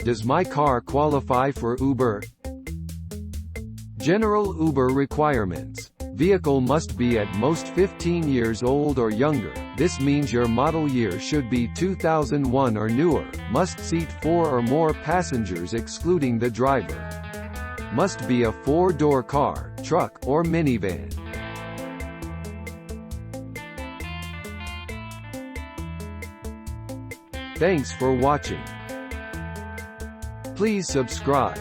Does my car qualify for Uber? General Uber requirements. Vehicle must be at most 15 years old or younger. This means your model year should be 2001 or newer. Must seat 4 or more passengers excluding the driver. Must be a 4-door car, truck, or minivan. Thanks for watching. Please subscribe.